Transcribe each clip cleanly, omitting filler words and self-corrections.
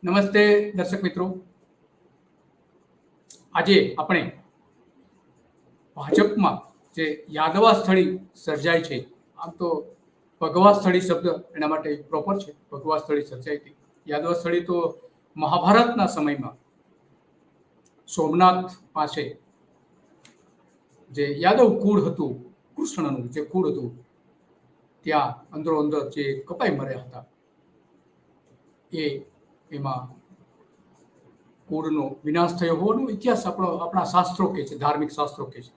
નમસ્તે દર્શક મિત્રો, આજે આપણે ભાજપમાં જે યાદવા સ્થળી સર્જાય છે, આમ તો ભગવા સ્થળી શબ્દ એના માટે પ્રોપર છે. ભગવા સ્થળી સર્જાઈ હતી. યાદવા સ્થળી તો મહાભારતના સમયમાં સોમનાથ પાસે જે યાદવ કુળ હતું, કૃષ્ણનું જે કુળ હતું, ત્યાં અંદરો અંદર જે કપાઈ મર્યા હતા, એમાં કુળનો વિનાશ થયો હોવાનો ઇતિહાસ આપણા શાસ્ત્રો કહે છે, ધાર્મિક શાસ્ત્રો કહે છે.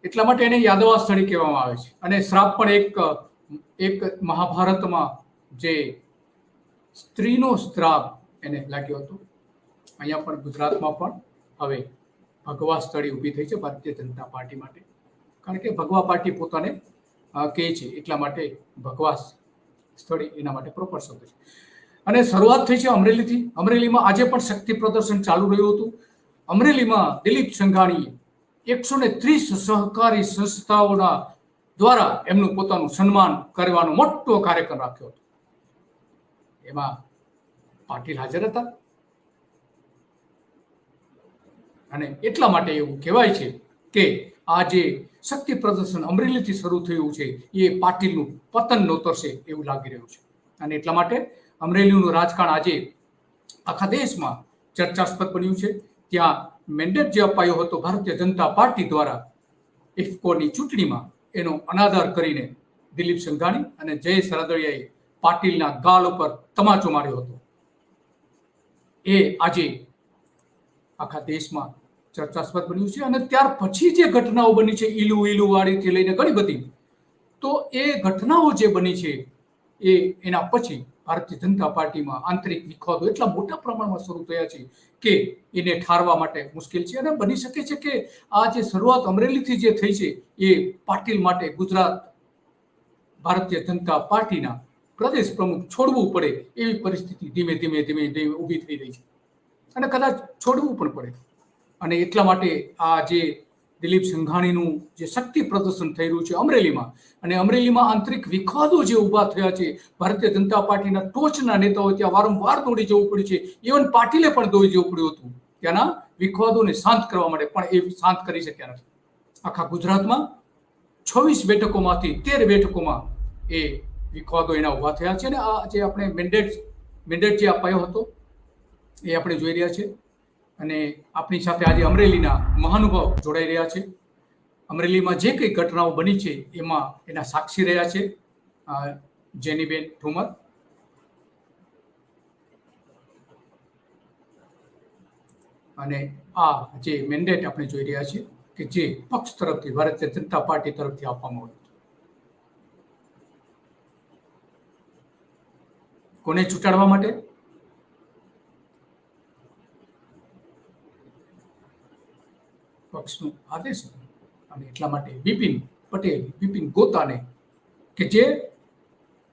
એટલા માટે એને યાદવા સ્થળી કહેવામાં આવે છે. અને શ્રાપ પણ એક મહાભારતમાં જે સ્ત્રીનો શ્રાપ એને લાગ્યો હતો. અહીંયા પણ ગુજરાતમાં પણ હવે ભગવા સ્થળી ઊભી થઈ છે ભારતીય જનતા પાર્ટી માટે. કારણ કે ભગવા પાર્ટી પોતાને કહે છે, એટલા માટે ભગવા સ્થળી એના માટે પ્રોપર શબ્દ છે. અને શરૂઆત થઈ છે અમરેલીથી. અમરેલીમાં આજે પણ શક્તિ પ્રદર્શન ચાલુ રહ્યું હતું. અમરેલીમાં દિલીપ સંઘાણીએ 130 સહકારી સંસ્થાઓના દ્વારા એમનું પોતાનું સન્માન કરવાનો મોટો કાર્યક્રમ રાખ્યો હતો. એમાં પાટીલ હાજર હતા. અને એટલા માટે એવું કહેવાય છે કે આ જે શક્તિ પ્રદર્શન અમરેલીથી શરૂ થયું છે, એ પાટીલનું પતન નોતરશે એવું લાગી રહ્યું છે. અને એટલા માટે અમરેલીનું રાજકારણ આજે આખા દેશમાં ચર્ચાસ્પદ બન્યું છે. ત્યાં મેન્ડેટ જે અપાયો હતો ભારતીય જનતા પાર્ટી દ્વારા ઇફકોની ચૂંટણીમાં, એનો અનાદર કરીને દિલીપ સંઘાણી અને જયેશ રાદડિયાએ પાટીલના ગાલ ઉપર તમાચો માર્યો હતો. એ આજે આખા દેશમાં ચર્ચાસ્પદ બન્યું છે. અને ત્યાર પછી જે ઘટનાઓ બની છે, ઈલુ વાળીથી લઈને ઘણી બધી, તો એ ઘટનાઓ જે બની છે એના પછી ભારતીય જનતા પાર્ટીમાં આંતરિક વિખવાદો એટલા મોટા પ્રમાણમાં શરૂ થયા છે કે એને ઠારવા માટે મુશ્કેલ છે. અને બની શકે છે કે આ જે શરૂઆત અમરેલીથી જે થઈ છે, એ પાટીલ માટે ગુજરાત ભારતીય જનતા પાર્ટીના પ્રદેશ પ્રમુખ છોડવું પડે એવી પરિસ્થિતિ ધીમે ધીમે ઊભી થઈ રહી છે. અને કદાચ છોડવું પણ પડે. અને એટલા માટે આ જે દિલીપ સંઘાણીનું જે શક્તિ પ્રદર્શન થઈ રહ્યું છે અમરેલીમાં, અને અમરેલીમાં આંતરિક વિખવાદો જે ઊભા થયા છે, ભારતીય જનતા પાર્ટીના ટોચના નેતાઓ ત્યાં વારંવાર દોડી જવું પડ્યું છે. ઇવન પાટીલે પણ દોડી જવું પડ્યું હતું ત્યાંના વિખવાદોને શાંત કરવા માટે, પણ એ શાંત કરી શક્યા નથી. આખા ગુજરાતમાં 26 બેઠકોમાંથી 13 બેઠકોમાં એ વિખવાદો એના ઊભા થયા છે. અને આ જે આપણે મેન્ડેટ જે અપાયો હતો એ આપણે જોઈ રહ્યા છે. અને આપણી સાથે આજે અમરેલીના મહાનુભાવ જોડાઈ રહ્યા છે. અમરેલીમાં જે કંઈ ઘટનાઓ બની છે એમાં એના સાક્ષી રહ્યા છે જેનીબેન ઠુમર. અને આ જે મેન્ડેટ આપણે જોઈ રહ્યા છીએ કે જે પક્ષ તરફથી, ભારતીય જનતા પાર્ટી તરફથી આપવામાં આવ્યું, કોને ચૂંટાડવા માટે? પક્ષનો આદેશ હતો. અને એટલા માટે બિપિન ગોતાને, કે જે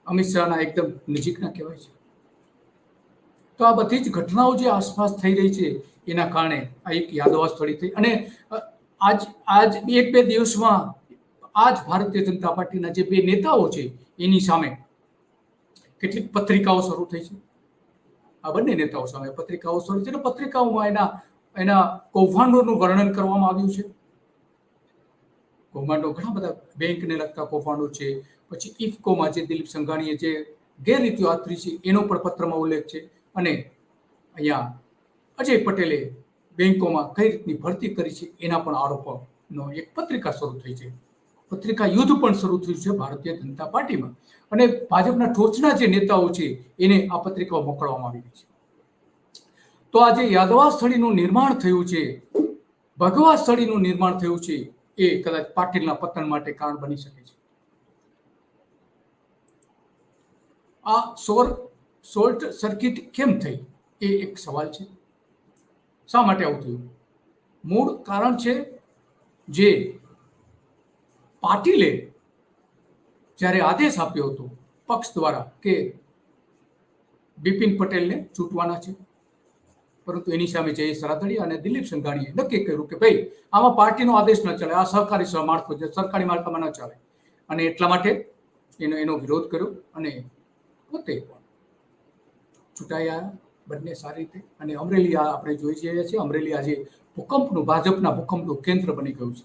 અમિત શાહના એકદમ નજીકના કહેવાય છે. તો આ બધી જ ઘટનાઓ જે આસપાસ થઈ રહી છે એના કારણે આ એક યાદવા સ્થળી થઈ. અને આજ 1-2 દિવસમાં આજ ભારતીય જનતા પાર્ટીના જે 2 નેતાઓ છે એની સામે કેટલીક પત્રિકાઓ શરૂ થઈ છે. આ બંને નેતાઓ સામે પત્રિકાઓ શરૂ છે. પત્રિકાઓમાં એના કૌભાંડોનું વર્ણન કરવામાં આવ્યું છે. કૌભાંડો ઘણા બધા બેંકને લગતા કૌભાંડો છે. પછી ઇફકોમાં જે દિલીપ સંઘાણીએ જે ગેરરીતિઓ આચરી છે એનો પણ પત્રમાં ઉલ્લેખ છે. અને અહીંયા અજય પટેલે બેંકોમાં કઈ રીતની ભરતી કરી છે એના પણ આરોપોનો એક પત્રિકા શરૂ થઈ છે. પત્રિકા યુદ્ધ પણ શરૂ થયું છે ભારતીય જનતા પાર્ટીમાં. અને ભાજપના ટોચના જે નેતાઓ છે એને આ પત્રિકાઓ મોકલવામાં આવી છે. તો આજે યાદવા સ્થળીનું નિર્માણ થયું છે, ભગવા સ્થળીનું નિર્માણ થયું છે, એ કદાચ પાટીલના પતન માટે કારણ બની શકે છે. આ શોર્ટ સર્કિટ કેમ થઈ એ એક સવાલ છે. શા માટે આવું થયું? મૂળ કારણ છે જે પાટીલે જ્યારે આદેશ આપ્યો હતો પક્ષ દ્વારા કે બિપિન પટેલને ચૂંટવાના છે, પરંતુ એની સામે જયેશ રાદડિયા અને દિલીપ સંઘાણીએ નક્કી કર્યું કે ભાઈ આમાં પાર્ટીનો આદેશ ન ચાલે, આ સહકારી માળખું છે, સરકારી માળખામાં ન ચાલે. અને એટલા માટે એનો વિરોધ કર્યો અને પોતે પણ ચૂંટાયા. બંને સારી રીતે. અને અમરેલી આપણે જોઈ રહ્યા છીએ, અમરેલી આજે ભાજપના ભૂકંપનું કેન્દ્ર બની ગયું છે,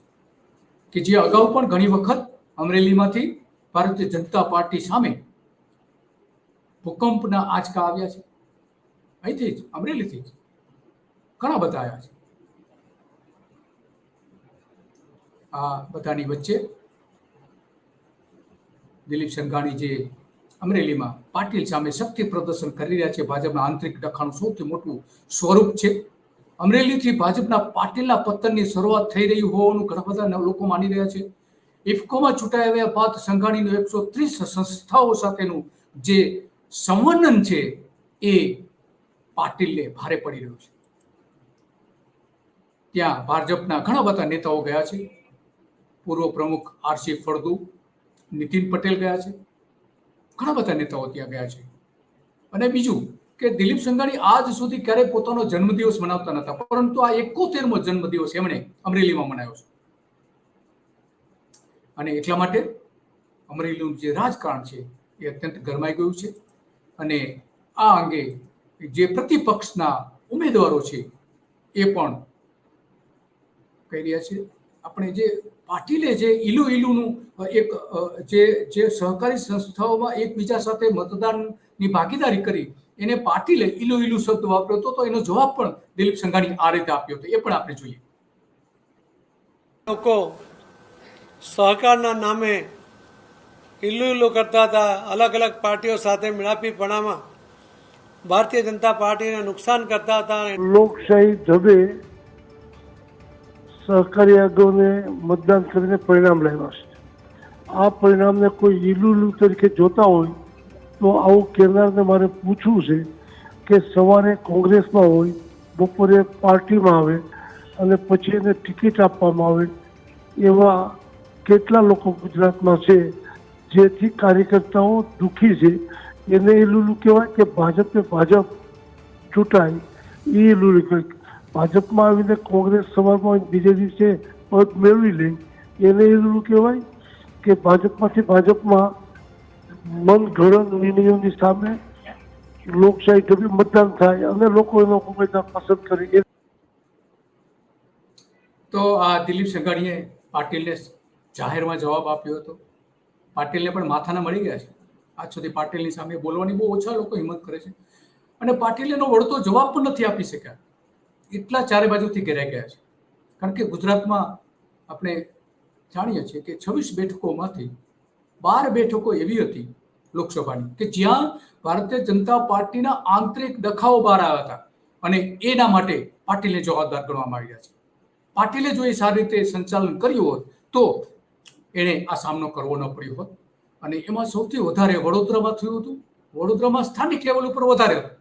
કે જે અગાઉ પણ ઘણી વખત અમરેલીમાંથી ભારતીય જનતા પાર્ટી સામે ભૂકંપના આંચકા આવ્યા છે. અહીંથી જ, અમરેલીથી જ ઘણા બધા આવ્યા છે. આ બધાની વચ્ચે દિલીપ સંઘાણી જે અમરેલીમાં પાટીલ સામે શક્તિ પ્રદર્શન કરી રહ્યા છે, ભાજપના આંતરિક ડખાનું સૌથી મોટું સ્વરૂપ છે. અમરેલીથી ભાજપના પાટીલના પતનની શરૂઆત થઈ રહી હોવાનું ઘણા બધા લોકો માની રહ્યા છે. ઇફકોમાં ચૂંટાયા બાદ સંઘાણીનું 130 સંસ્થાઓ સાથેનું જે સંવનન છે એ પાટીલને ભારે પડી રહ્યું છે. ત્યાં ભાજપના ઘણા બધા નેતાઓ ગયા છે. પૂર્વ પ્રમુખ આરસી ફળદુ, નીતિન પટેલ ગયા છે, ઘણા બધા નેતાઓ ત્યાં ગયા છે. અને બીજું કે દિલીપ સંઘાણી આજ સુધી ક્યારેય પોતાનો જન્મદિવસ મનાવતા નતા, પરંતુ આ 71મો જન્મદિવસ એમણે અમરેલીમાં મનાવ્યો છે. અને એટલા માટે અમરેલીનું જે રાજકારણ છે એ અત્યંત ગરમાઈ ગયું છે. અને આ અંગે જે પ્રતિપક્ષના ઉમેદવારો છે એ પણ કહી રહ્યા છે. આપણે જે પાટીલે જે ઈલુનું એક જે સહકારી સંસ્થાઓમાં એકબીજા સાથે મતદાનની ભાગીદારી કરી, એને પાટીલે ઈલુ શબ્દ વાપર્યો હતો, તો એનો જવાબ પણ દિલીપ સંઘાણી આ રીતે આપ્યો હતો. એ પણ આપણે જોઈએ. લોકો સહકારના નામે ઈલુ કરતા હતા, અલગ અલગ પાર્ટીઓ સાથે મિલાપીપણામાં ભારતીય જનતા પાર્ટીને નુકસાન કરતા હતા. લોકશાહી ઢબે સહકારી આગેવાનોને મતદાન કરીને પરિણામ લાવ્યા છે. આ પરિણામને કોઈ ઈલુલુ તરીકે જોતા હોય તો આવું કહેનારને મારે પૂછવું છે કે સવારે કોંગ્રેસમાં હોય, બપોરે પાર્ટીમાં આવે અને પછી એને ટિકિટ આપવામાં આવે, એવા કેટલા લોકો ગુજરાતમાં છે જેથી કાર્યકર્તાઓ દુઃખી છે. એને ઈલુલુ કહેવાય કે ભાજપ ચૂંટાય એ ઈલુલુ કહેવાય? ભાજપમાં આવીને કોંગ્રેસ સવારમાં બીજે દિવસે પદ મેળવી લે એને ઈલુલુ કહેવાય કે ભાજપમાંથી ભાજપમાં મનગઢંત નિર્ણયોની સામે લોકશાહી ઢબે મતદાન થાય અને લોકો એનો ઉમેદવાર પસંદ કરે? તો આ દિલીપ સંઘાણીએ પાટીલને જાહેરમાં જવાબ આપ્યો હતો. પાટીલને પણ માથાના મળી ગયા છે. આજ સુધી પાટીલની સામે બોલવાની બહુ ઓછા લોકો હિંમત કરે છે, અને પાટીલ એનો વળતો જવાબ પણ નથી આપી શક્યા. એટલા ચારે બાજુથી ઘેરાઈ ગયા છે. કારણ કે ગુજરાતમાં આપણે જાણીએ છીએ કે 26 બેઠકોમાંથી 12 બેઠકો એવી હતી લોકસભાની કે જ્યાં ભારતીય જનતા પાર્ટીના આંતરિક ડખાઓ બહાર આવ્યા હતા, અને એના માટે પાટીલને જવાબદાર ગણવામાં આવ્યા છે. પાટીલે જો એ સારી રીતે સંચાલન કર્યું હોત તો એણે આ સામનો કરવો ન પડ્યો હોત. અને એમાં સૌથી વધારે વડોદરામાં થયું હતું. વડોદરામાં સ્થાનિક લેવલ ઉપર વધારે હતું,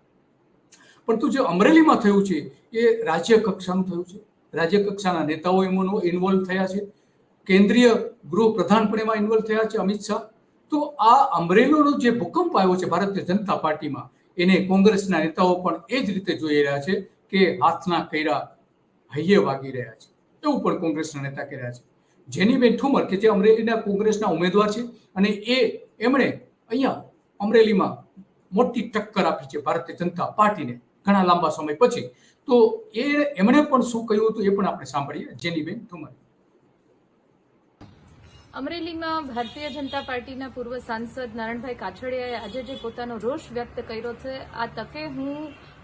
પરંતુ જે અમરેલીમાં થયું છે એ રાજ્ય કક્ષાનું થયું છે. રાજ્ય કક્ષાના નેતાઓ એમાં ઇન્વોલ્વ થયા છે. કેન્દ્રીય ગૃહ પ્રધાન પણ એમાં ઇન્વોલ્વ થયા છે, અમિત શાહ. તો આ અમરેલીનો જે ભૂકંપ આવ્યો છે ભારતીય જનતા પાર્ટીમાં, એને કોંગ્રેસના નેતાઓ પણ એ જ રીતે જોઈ રહ્યા છે કે હાથના કૈરા હૈયે વાગી રહ્યા છે. એવું પણ કોંગ્રેસના નેતા કહી રહ્યા છે. જેનીબેન ઠુમર કે જે અમરેલીના કોંગ્રેસના ઉમેદવાર છે, અને એમણે અહીંયા અમરેલીમાં મોટી ટક્કર આપી છે ભારતીય જનતા પાર્ટીને ઘણા લાંબા સમય પછી. તો એમણે પણ શું કહ્યું હતું એ પણ આપણે સાંભળીએ. જેનીબેન ઠુમર. અમરેલીમાં ભારતીય જનતા પાર્ટીના પૂર્વ સાંસદ નારણભાઈ કાછડિયાએ આજે જે પોતાનો રોષ વ્યક્ત કર્યો છે, આ તકે હું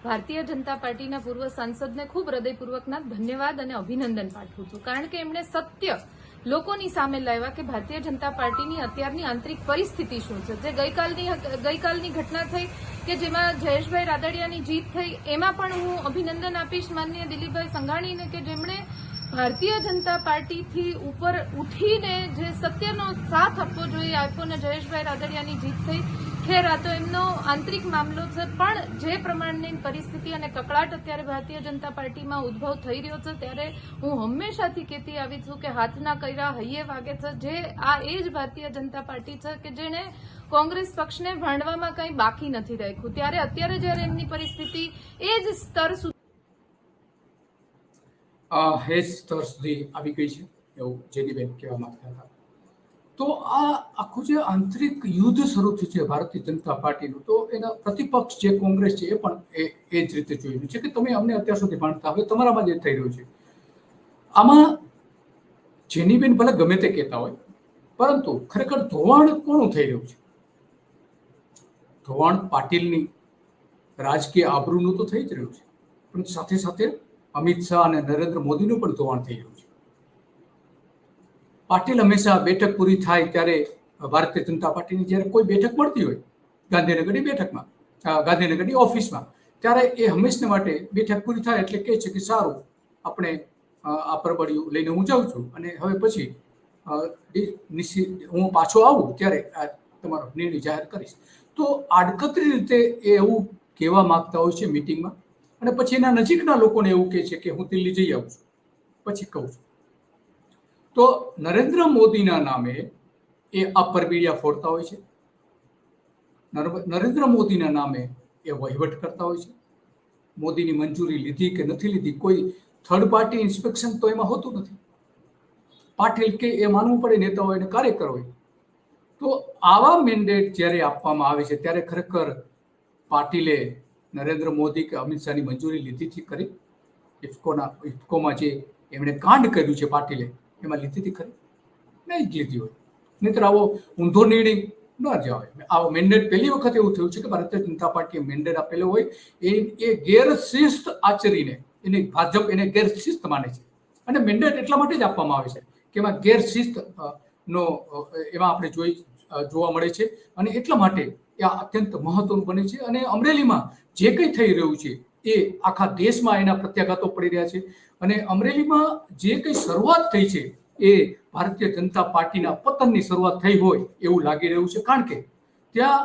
ભારતીય જનતા પાર્ટીના પૂર્વ સાંસદને ખૂબ હૃદયપૂર્વકના ધન્યવાદ અને અભિનંદન પાઠવું છું. કારણ કે એમણે સત્ય લોકોની સામે લાવ્યા કે ભારતીય જનતા પાર્ટીની અત્યારની આંતરિક પરિસ્થિતિ શું છે. જે ગઈકાલની ઘટના થઈ કે જેમાં જયેશભાઈ રાદડિયાની જીત થઈ, એમાં પણ હું અભિનંદન આપીશ માનનીય દિલીપભાઈ સંઘાણીને કે જેમણે ભારતીય જનતા પાર્ટીથી ઉપર ઉઠીને જે સત્યનો સાથ આપવો જોઈએ આપ્યો ને જયેશભાઈ રાદડિયાની જીત થઈ. ખેર આ તો એમનો આંતરિક મામલો છે, પણ જે પ્રમાણની પરિસ્થિતિ અને કકળાટ અત્યારે ભારતીય જનતા પાર્ટીમાં ઉદ્ભવ થઈ રહ્યો છે, ત્યારે હું હંમેશાથી કહેતી આવી છું કે હાથના કૈરા હૈયે વાગે છે. જે આ એ જ ભારતીય જનતા પાર્ટી છે કે જેને કોંગ્રેસ પક્ષને ભાંડવામાં કંઈ બાકી નથી રાખ્યું. ત્યારે અત્યારે જ્યારે એમની પરિસ્થિતિ એ જ સ્તર સ્તર સુધી આવી ગઈ છે એવું જેનીબેન કહેવા માંગતા હતા. તો આ આખું જે આંતરિક યુદ્ધ શરૂ થયું છે ભારતીય જનતા પાર્ટીનું, તો એના પ્રતિપક્ષ જે કોંગ્રેસ છે એ પણ એ જ રીતે જોયેલું છે કે તમે અમને અત્યાર સુધી માનતા, હવે તમારામાં જે થઈ રહ્યું છે આમાં જેનીબેન ભલે ગમે તે કહેતા હોય, પરંતુ ખરેખર ધોવાણ કોનું થઈ રહ્યું છે? ધોવાણ પાટીલની રાજકીય આબરૂનું તો થઈ જ રહ્યું છે, પણ સાથે સાથે અમિત શાહ અને નરેન્દ્ર મોદીનું પણ ધોવાણ થઈ રહ્યું છે. પાટીલ હંમેશા બેઠક પૂરી થાય ત્યારે ભારતીય જનતા પાર્ટીની જ્યારે કોઈ બેઠક મળતી હોય ગાંધીનગરની બેઠકમાં, ગાંધીનગરની ઓફિસમાં, ત્યારે એ હંમેશને માટે બેઠક પૂરી થાય એટલે કહે છે કે સારું, આપણે આ પરબડિયું લઈને હું જાઉં છું અને હવે પછી હું પાછો આવું ત્યારે આ તમારો નિર્ણય જાહેર કરીશ. તો આડકતરી રીતે એ એવું કહેવા માંગતા હોય છે મિટિંગમાં, અને પછી એના નજીકના લોકોને એવું કહે છે કે હું દિલ્હી જઈ આવું છું, પછી કહું છું. તો નરેન્દ્ર મોદીના નામે એ આ પરબિડિયા ફોડતા હોય છે, નરેન્દ્ર મોદીના નામે એ વહીવટ કરતા હોય છે. મોદીની મંજૂરી લીધી કે નથી લીધી, કોઈ થર્ડ પાર્ટી ઇન્સ્પેક્શન તો એમાં હોતું નથી. પાટીલ કે એ માનવું પડે, નેતા હોય ને કાર્યકર હોય. તો આવા મેન્ડેટ જ્યારે આપવામાં આવે છે ત્યારે ખરેખર પાટીલે નરેન્દ્ર મોદી કે અમિત શાહની મંજૂરી લીધી હતી ખરી? ઇફકોમાં જે એમણે કાંડ કર્યું છે પાટીલે, એમાં લીધી હતી ખરી? નહીં જ લીધી હોય, નહીતર આવો ઊંધો નિર્ણય ન જ આવે. આવો મેન્ડેટ પહેલી વખત એવું થયું છે કે ભારતીય જનતા પાર્ટીએ મેન્ડેટ આપેલો હોય એ ગેરશિસ્ત આચરીને એને ભાજપ એને ગેરશિસ્ત માને છે, અને મેન્ડેટ એટલા માટે જ આપવામાં આવે છે કે એમાં ગેરશિસ્ત નો એમાં આપણે જોવા મળે છે, અને એટલા માટે એ અત્યંત મહત્વનું બને છે. અને અમરેલીમાં જે કંઈ થઈ રહ્યું છે એ આખા દેશમાં એના પ્રત્યાઘાતો પડી રહ્યા છે, અને અમરેલીમાં જે કંઈ શરૂઆત થઈ છે એ ભારતીય જનતા પાર્ટીના પતનની શરૂઆત થઈ હોય એવું લાગી રહ્યું છે, કારણ કે ત્યાં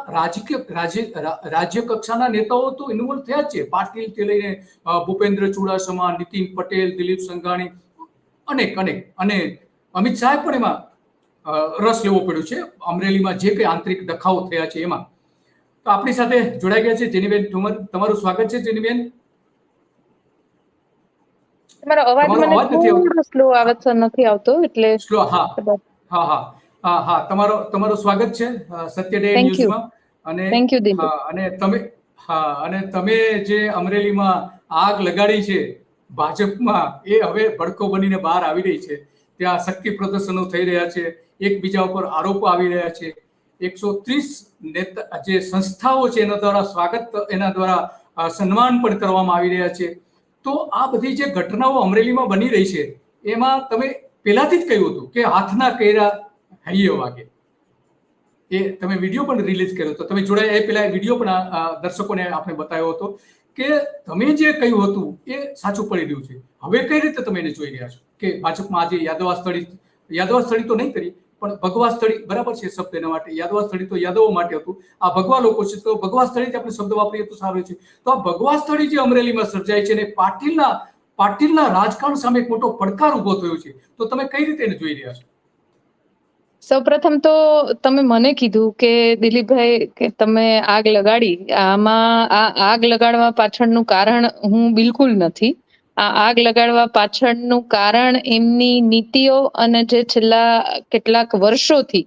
રાજ્ય કક્ષાના નેતાઓ તો ઇન્વોલ્વ થયા જ છે. પાટીલથી લઈને ભૂપેન્દ્ર ચુડાસમા, નીતિન પટેલ, દિલીપ સંઘાણી, અનેક અને અમિત શાહે પણ એમાં રસ લેવો પડ્યો છે અમરેલીમાં જે કંઈ આંતરિક ડખાઓ થયા છે એમાં. તો આપણી સાથે જોડાઈ ગયા છે જેનીબેન, તમારું સ્વાગત છે જેનીબેન. તમારો અવાજ મને થોડો સ્લો આવે છે, નથી આવતો એટલે સ્લો. હા, તમારું સ્વાગત છે સત્ય ડે ન્યૂઝમાં. અને તમે જે અમરેલીમાં આગ લગાડી છે ભાજપમાં, એ હવે ભડકો બનીને બહાર આવી રહી છે. ત્યાં શક્તિ પ્રદર્શનો થઈ રહ્યા છે, એકબીજા ઉપર આરોપો આવી રહ્યા છે. 130 જે સંસ્થાઓ છે એના દ્વારા સ્વાગત, એના દ્વારા સન્માન પણ કરવામાં આવી રહ્યા છે. તો આ બધી જે ઘટનાઓ અમરેલીમાં બની રહી છે એમાં તમે પહેલાથી જ કહ્યું હતું કે હાથના કર્યા હૈયે વાગે. એ તમે વિડીયો પણ રિલીઝ કર્યો હતો, તમે જોડાયા એ પહેલા વિડીયો પણ દર્શકોને આપણે બતાવ્યો હતો કે તમે જે કહ્યું હતું એ સાચું પડી રહ્યું છે. હવે કઈ રીતે તમે એને જોઈ રહ્યા છો કે ભાજપમાં આજે યાદવા સ્થળી તો નહીં કરી, પણ ભગવા સ્થળી, બરાબર છે શબ્દ એના માટે. યાદવા સ્થળી તો યાદવો માટે હતું, આ ભગવા લોકો છે તો ભગવા સ્થળી આપણે શબ્દ વાપરીએ તો સારું છે. તો આ ભગવા સ્થળી જે અમરેલીમાં સર્જાય છે અને પાટીલના રાજકારણ સામે એક મોટો પડકાર ઉભો થયો છે, તો તમે કઈ રીતે એને જોઈ રહ્યા છો? સૌપ્રથમ તો તમે મને કીધું કે દિલીપભાઈ કે તમે આગ લગાડી, આમાં આ આગ લગાડવા પાછળનું કારણ હું બિલકુલ નથી. આ આગ લગાડવા પાછળનું કારણ એમની નીતિઓ અને જે છેલ્લા કેટલાક વર્ષોથી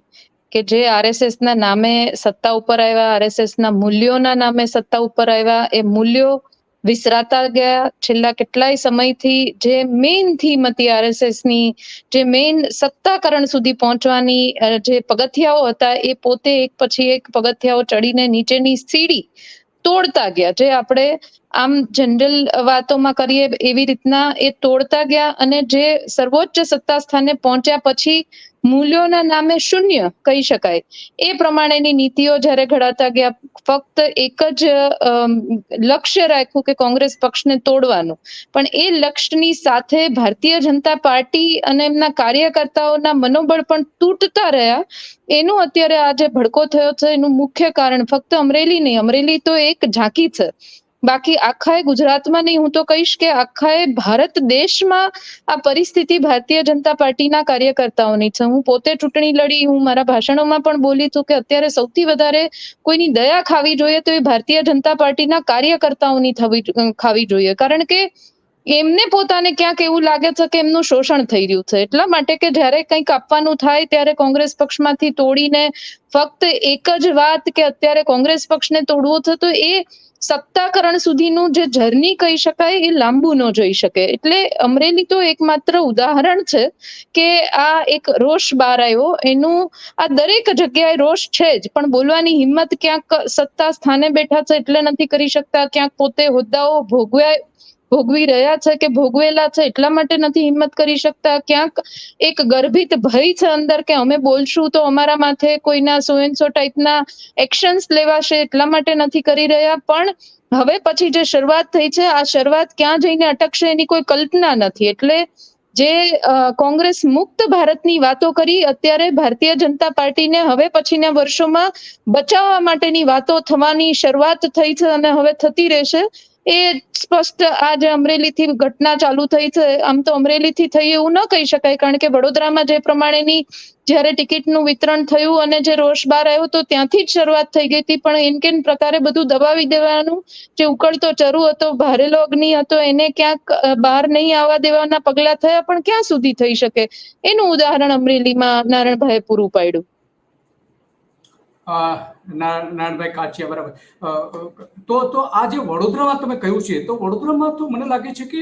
કે જે આરએસએસ ના નામે સત્તા ઉપર આવ્યા, આરએસએસ ના મૂલ્યોના નામે સત્તા ઉપર આવ્યા, એ મૂલ્યો વિસરાતા ગયા. છેલ્લા કેટલાય સમયથી જે મેઇન થીમ હતી આરએસએસ ની, જે મેઇન સત્તાકરણ સુધી પહોંચવાની જે પગથિયાઓ હતા, એ પોતે એક પછી એક પગથિયાઓ ચડીને નીચેની સીડી તોડતા ગયા. જે આપણે આમ જનરલ વાતોમાં કરીએ એવી રીતના એ તોડતા ગયા, અને જે સર્વોચ્ચ સત્તા સ્થાને પહોંચ્યા પછી મૂલ્યોના નામે શૂન્ય કહી શકાય એ પ્રમાણેની નીતિઓ જ્યારે ઘડાતા ગયા. ફક્ત એક જ લક્ષ્ય રાખ્યું કે કોંગ્રેસ પક્ષને તોડવાનું, પણ એ લક્ષ્યની સાથે ભારતીય જનતા પાર્ટી અને એમના કાર્યકર્તાઓના મનોબળ પણ તૂટતા રહ્યા. એનું અત્યારે આ જે ભડકો થયો છે એનું મુખ્ય કારણ ફક્ત અમરેલી નહીં, અમરેલી તો એક ઝાંકી છે, બાકી આખાએ ગુજરાતમાં નહીં, હું તો કહીશ કે આખાએ ભારત દેશમાં આ પરિસ્થિતિ ભારતીય જનતા પાર્ટીના કાર્યકર્તાઓની છે. હું પોતે ચૂંટણી લડી, હું મારા ભાષણોમાં પણ બોલી છું કે અત્યારે સૌથી વધારે કોઈની દયા ખાવી જોઈએ તો એ ભારતીય જનતા પાર્ટીના કાર્યકર્તાઓની ખાવી જોઈએ, કારણ કે એમને પોતાને ક્યાંક એવું લાગે છે કે એમનું શોષણ થઈ રહ્યું છે, એટલા માટે કે જ્યારે કંઈક આપવાનું થાય ત્યારે કોંગ્રેસ પક્ષમાંથી તોડીને ફક્ત એક જ વાત કે અત્યારે કોંગ્રેસ પક્ષને તોડવો છે તો એ સત્તાકરણ સુધીનું જે જર્ની કહી શકાય એ લાંબુ ન જઈ શકે. એટલે અમરેલી તો એકમાત્ર ઉદાહરણ છે કે આ એક રોષ બહાર આવ્યો, એનું આ દરેક જગ્યાએ રોષ છે જ, પણ બોલવાની હિંમત ક્યાંક સત્તા સ્થાને બેઠા છે એટલે નથી કરી શકતા, ક્યાંક પોતે હોદ્દાઓ ભોગવી રહ્યા છે કે ભોગવેલા છે એટલા માટે નથી હિંમત કરી શકતા, ક્યાંક એક ગર્ભિત ભય છે અંદર કે અમે બોલશું તો અમારા માથે કોઈના સો એન્ડ સો ટાઈપના એક્શન્સ લેવાશે એટલા માટે નથી કરી રહ્યા. પણ હવે પછી જે શરૂઆત થઈ છે આ શરૂઆત ક્યાં જઈને અટકશે એની કોઈ કલ્પના નથી. એટલે જે કોંગ્રેસ મુક્ત ભારતની વાતો કરી, અત્યારે ભારતીય જનતા પાર્ટીને હવે પછીના વર્ષોમાં બચાવવા માટેની વાતો થવાની શરૂઆત થઈ છે અને હવે થતી રહેશે. એ સ્પષ્ટ આ જે અમરેલીથી ઘટના ચાલુ થઈ છે, આમ તો અમરેલીથી થઈ એવું ન કહી શકાય, કારણ કે વડોદરામાં જે પ્રમાણેની જ્યારે ટિકિટનું વિતરણ થયું અને જે રોષ બહાર આવ્યો તો ત્યાંથી જ શરૂઆત થઈ ગઈ હતી, પણ એન કેન પ્રકારે બધું દબાવી દેવાનું જે ઉકળતો ચરુ હતો, ભારેલો અગ્નિ હતો, એને ક્યાંક બહાર નહીં આવવા દેવાના પગલા થયા, પણ ક્યાં સુધી થઈ શકે એનું ઉદાહરણ અમરેલીમાં નારણભાઈએ પૂરું પાડ્યું. નારાયણભાઈ કાછિયા, બરાબર. તો આ જે વડોદરામાં તમે કહ્યું છે, તો વડોદરામાં તો મને લાગે છે કે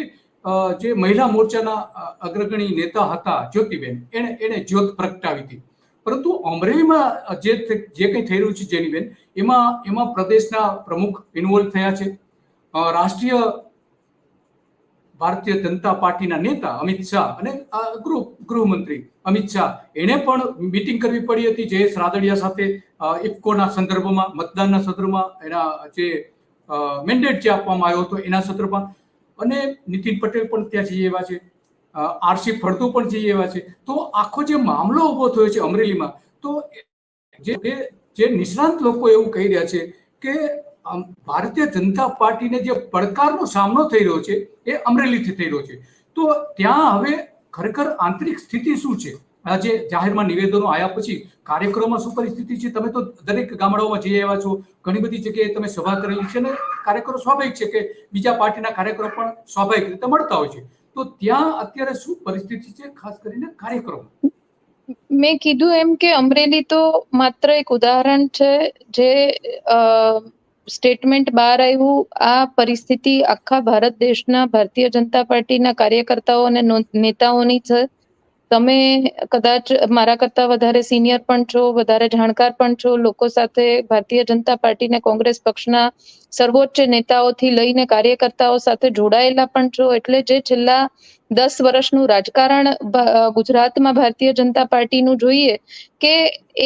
જે મહિલા મોરચાના અગ્રગણી નેતા હતા જ્યોતિબેન, એને જ્યોત પ્રગટાવી હતી. પરંતુ અમરેલીમાં જે કંઈ થઈ રહ્યું છે જેનીબેન, એમાં પ્રદેશના પ્રમુખ ઇન્વોલ્વ થયા છે, રાષ્ટ્રીય ભારતીય જનતા પાર્ટીના નેતા અમિત શાહ અને ગૃહમંત્રી અમિત શાહ, એને પણ મીટિંગ કરવી પડી હતી જયેશ રાદડિયા સાથે ઇફકોના સંદર્ભમાં, મતદાનના સંદર્ભમાં, એના જે મેન્ડેટ જે આપવામાં આવ્યો હતો એના સંદર્ભમાં. અને નીતિન પટેલ પણ ત્યાં જઈ એવા છે, આરસી ફળદુ પણ જઈ એવા છે. તો આખો જે મામલો ઉભો થયો છે અમરેલીમાં, તો જે નિષ્ણાંત લોકો એવું કહી રહ્યા છે કે ભારતીય જનતા પાર્ટીને જે પડકારનો સામનો થઈ રહ્યો છે એ અમરેલીથી થઈ રહ્યો છે. તો ત્યાં હવે ખરેખર આંતરિક સ્થિતિ શું છે? આજે જાહેરમાં નિવેદનો આવ્યા પછી કાર્યક્રમમાં શું પરિસ્થિતિ છે? તમે તો દરેક ગામડાઓમાં જઈ આવ્યા છો, ઘણી બધી જગ્યાએ તમે સભા કરેલી છે ને કાર્યકરો સ્વાભાવિક છે કે બીજા પાર્ટીના કાર્યકરો પણ સ્વાભાવિક રીતે મળતા હોય છે. તો ત્યાં અત્યારે શું પરિસ્થિતિ છે, ખાસ કરીને કાર્યક્રમ? મેં કીધું એમ કે અમરેલી તો માત્ર એક ઉદાહરણ છે. જે સ્ટેટમેન્ટ બહાર આવ્યું, આ પરિસ્થિતિ આખા ભારત દેશના ભારતીય જનતા પાર્ટીના કાર્યકર્તાઓ અને નેતાઓની છે. તમે કદાચ મારા કરતા વધારે સિનિયર પણ છો, વધારે જાણકાર પણ છો, લોકો સાથે ભારતીય જનતા પાર્ટી ને કોંગ્રેસ પક્ષના સર્વોચ્ચ નેતાઓથી લઈને કાર્યકર્તાઓ સાથે જોડાયેલા પણ છો. એટલે જે છેલ્લા 10 વર્ષનું રાજકારણ ગુજરાતમાં ભારતીય જનતા પાર્ટીનું જોઈએ કે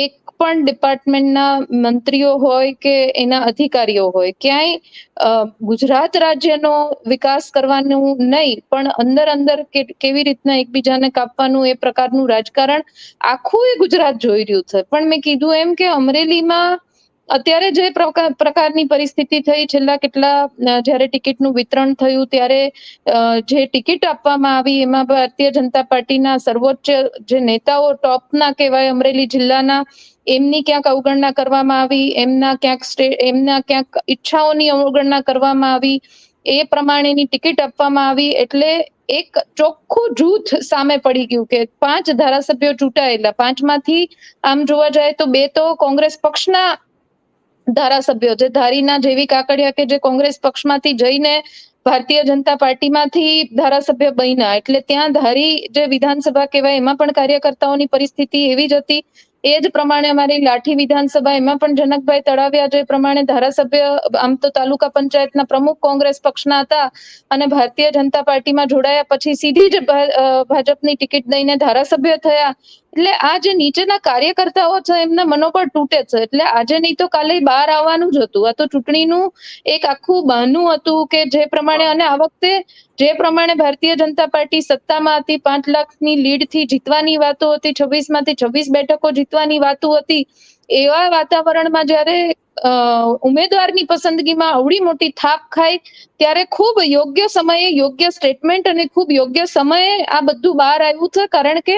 એક પણ ડિપાર્ટમેન્ટના મંત્રીઓ હોય કે એના અધિકારીઓ હોય, ક્યાંય ગુજરાત રાજ્યનો વિકાસ કરવાનું નહીં, પણ અંદર કેવી રીતના એકબીજાને કાપવાનું એ પ્રકારનું રાજકારણ આખું એ ગુજરાત જોઈ રહ્યું છે. પણ મેં કીધું એમ કે અમરેલીમાં અત્યારે જે પ્રકારની પરિસ્થિતિ થઈ, છેલ્લા કેટલા જ્યારે ટિકિટનું વિતરણ થયું ત્યારે જે ટિકિટ આપવામાં આવી એમાં ભારતીય જનતા પાર્ટીના સર્વોચ્ચ જે નેતાઓ ટોપના કહેવાય અમરેલી જિલ્લાના, એમની ક્યાંક અવગણના કરવામાં આવી, એમના ક્યાંક ઈચ્છાઓની અવગણના કરવામાં આવી, એ પ્રમાણેની ટિકિટ આપવામાં આવી. એટલે એક ચોખ્ખું જૂથ સામે પડી ગયું કે 5 ધારાસભ્યો ચૂંટાયેલા, 5માંથી આમ જોવા જાય તો 2 તો કોંગ્રેસ પક્ષના ધારાસભ્યો, જે ધારીના જેવી કાકડિયા કે જે કોંગ્રેસ પક્ષમાંથી જઈને ભારતીય જનતા પાર્ટીમાંથી ધારાસભ્ય બન્યા. એટલે ત્યાં ધારી જે વિધાનસભા કહેવાય એમાં પણ કાર્યકર્તાઓની પરિસ્થિતિ એવી જ હતી. એ જ પ્રમાણે અમારી લાઠી વિધાનસભા, એમાં પણ જનકભાઈ તળાવિયા જે પ્રમાણે ધારાસભ્ય, આમ તો તાલુકા પંચાયતના પ્રમુખ કોંગ્રેસ પક્ષના હતા અને ભારતીય જનતા પાર્ટીમાં જોડાયા પછી સીધી જ ભાજપની ટિકિટ દઈને ધારાસભ્ય થયા. એટલે આ જે નીચેના કાર્યકર્તાઓ છે એમના મનોબળ તૂટે છે. એટલે આજે નહીં તો કાલે બહાર આવવાનું જ હતું. આ તો ચૂંટણીનું એક આખું બહાનું હતું કે જે પ્રમાણે, અને આ વખતે જે પ્રમાણે ભારતીય જનતા પાર્ટી સત્તામાં હતી, 5 લાખની લીડથી જીતવાની વાતો હતી, 26માંથી 26 બેઠકો જીતવાની વાતો હતી, એવા વાતાવરણમાં જ્યારે ઉમેદવારની પસંદગીમાં આવડી મોટી થાપ ખાય ત્યારે ખૂબ યોગ્ય સમયે યોગ્ય સ્ટેટમેન્ટ અને ખૂબ યોગ્ય સમયે આ બધું બહાર આવ્યું છે. કારણ કે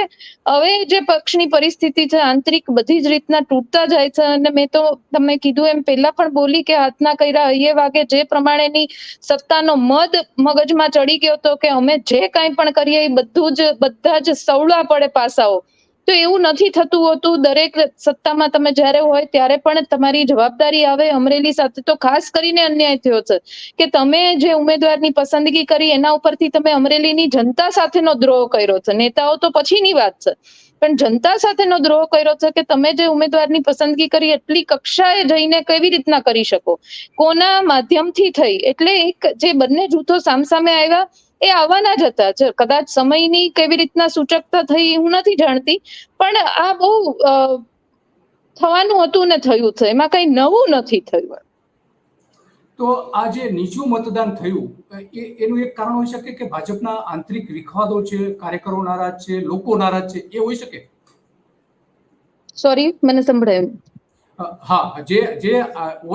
હવે જે પક્ષની પરિસ્થિતિ છે આંતરિક બધી જ રીતના તૂટતા જાય છે. અને મેં તો તમે કીધું એમ પહેલા પણ બોલી કે હાથના કર્યા હૈયે વાગે, જે પ્રમાણેની સત્તાનો મદ મગજમાં ચડી ગયો હતો કે અમે જે કાંઈ પણ કરીએ એ બધા જ સવળા પડે પાસાઓ. તો એવું નથી થતું હોતું. દરેક સત્તામાં તમે જ્યારે હોય ત્યારે પણ તમારી જવાબદારી આવે. અમરેલી સાથે તો ખાસ કરીને અન્યાય થયો છે કે તમે જે ઉમેદવારની પસંદગી કરી એના ઉપરથી તમે અમરેલીની જનતા સાથેનો દ્રોહ કર્યો છે. નેતાઓ તો પછીની વાત છે, પણ જનતા સાથેનો દ્રોહ કર્યો છે કે તમે જે ઉમેદવારની પસંદગી કરી એટલી કક્ષાએ જઈને કેવી રીતના કરી શકો, કોના માધ્યમથી થઈ. એટલે એક જે બંને જૂથો સામસામે આવ્યા એ આવવાના જ હતા. કદાચ સમયની કેવી રીતના સૂચકતા થઈ હું નથી જાણતી, પણ આ બહુ થવાનું હતું ને થયું છે, એમાં કઈ નવું નથી થયું. તો આ જે નીચું મતદાન થયું એનું એક કારણ હોઈ શકે કે ભાજપના આંતરિક વિખવાદો છે, કાર્યકરો નારાજ છે, લોકો નારાજ છે, એ હોઈ શકે. સોરી, મને સંભળાયું. હા, જે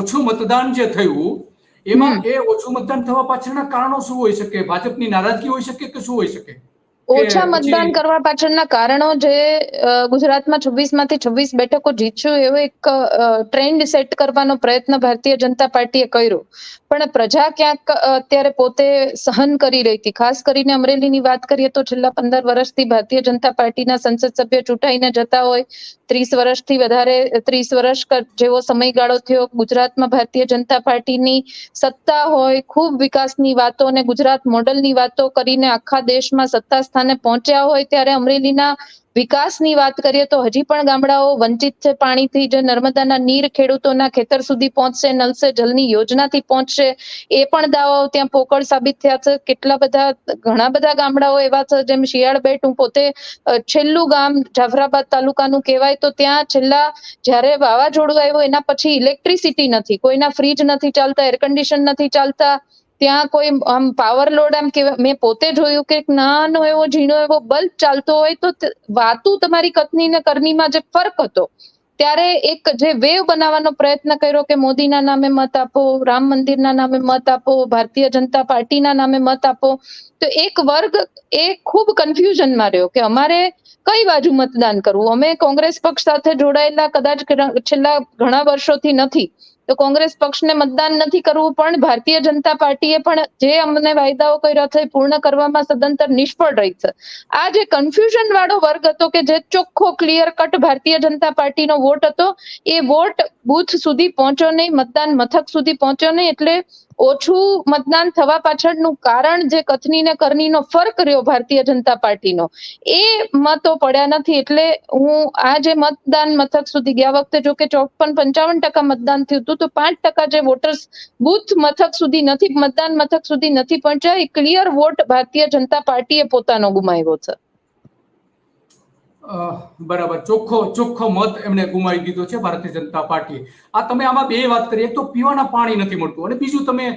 ઓછું મતદાન જે થયું એમાં એ ઓછું મતદાન થવા પાછળના કારણો શું હોઈ શકે? ભાજપની નારાજગી હોઈ શકે કે શું હોઈ શકે? ઓછા મતદાન કરવા પાછળના કારણો જે ગુજરાતમાં 26માંથી 26 બેઠકો જીતશું એવો એક ટ્રેન્ડ સેટ કરવાનો પ્રયત્ન ભારતીય જનતા પાર્ટીએ કર્યો, પણ પ્રજા ક્યાંક અત્યારે પોતે સહન કરી રહી હતી. ખાસ કરીને અમરેલીની વાત કરીએ તો છેલ્લા 15 વર્ષથી ભારતીય જનતા પાર્ટીના સંસદ સભ્ય ચૂંટાઈને જતા હોય, 30 વર્ષથી વધારે 30 વર્ષ જેવો સમયગાળો થયો. ગુજરાતમાં ભારતીય જનતા પાર્ટીની સત્તા હોય, ખૂબ વિકાસની વાતો અને ગુજરાત મોડલની વાતો કરીને આખા દેશમાં સત્તા સ્થાને પહોંચ્યા હોય, ત્યારે અમરેલીના વિકાસની વાત કરીએ તો હજી પણ ગામડાઓ વંચિત છે પાણીથી. જે નર્મદાના નીર ખેડૂતોના ખેતર સુધી પહોંચશે, નલ સે જલની યોજનાથી પહોંચશે, એ પણ દાવાઓ ત્યાં પોકળ સાબિત થયા છે. ઘણા બધા ગામડાઓ એવા છે, જેમ શિયાળબેટ, હું પોતે છેલ્લું ગામ જાફરાબાદ તાલુકાનું કહેવાય, તો ત્યાં જ્યારે વાવાઝોડું આવ્યું એના પછી ઇલેક્ટ્રિસિટી નથી, કોઈના ફ્રીજ નથી ચાલતા, એર કન્ડિશન નથી ચાલતા, ત્યાં કોઈ આમ પાવર લોડ આમ કે મેં પોતે જોયું કે નાનો એવો ઝીણો એવો બલ્બ ચાલતો હોય તો વાતું તમારી કથની ને કરણીમાં જે ફરક હતો, ત્યારે એક જે વેવ બનાવવાનો પ્રયત્ન કર્યો કે મોદીના નામે મત આપો, રામ મંદિરના નામે મત આપો, ભારતીય જનતા પાર્ટીના નામે મત આપો, તો એક વર્ગ એ ખૂબ કન્ફ્યુઝનમાં રહ્યો કે અમારે કઈ બાજુ મતદાન કરવું. અમે કોંગ્રેસ પક્ષ સાથે જોડાયેલા કદાચ છેલ્લા ઘણા વર્ષોથી નથી, તો કોંગ્રેસ પક્ષને મતદાન નથી કરવું, પણ ભારતીય જનતા પાર્ટીએ પણ જે અમને વાયદાઓ કર્યા છે પૂર્ણ કરવામાં સદંતર નિષ્ફળ રહી છે. આ જે કન્ફ્યુઝન વાળો વર્ગ હતો કે જે ચોખ્ખો ક્લિયર કટ ભારતીય જનતા પાર્ટીનો વોટ હતો, એ વોટ બૂથ સુધી પહોંચ્યો નહીં, મતદાન મથક સુધી પહોંચ્યો નહીં. એટલે ઓછું મતદાન થવા પાછળનું કારણ જે કથની ને કરણીનો ફરક રહ્યો ભારતીય જનતા પાર્ટીનો, એ મતો પડ્યા નથી. એટલે હું આ જે મતદાન મથક સુધી ગયા વખતે જો કે 54-55% મતદાન થયું હતું, તો 5% જે વોટર્સ બૂથ મથક સુધી નથી, મતદાન મથક સુધી નથી પહોંચ્યા, એ ક્લિયર વોટ ભારતીય જનતા પાર્ટીએ પોતાનો ગુમાવ્યો છે. બરાબર, ચોખ્ખો મત એમને ગુમાવી દીધો છે ભારતીય જનતા પાર્ટીએ. આ તમે આમાં બે વાત કરી, એક તો પીવાના પાણી નથી મળતું, અને બીજું તમે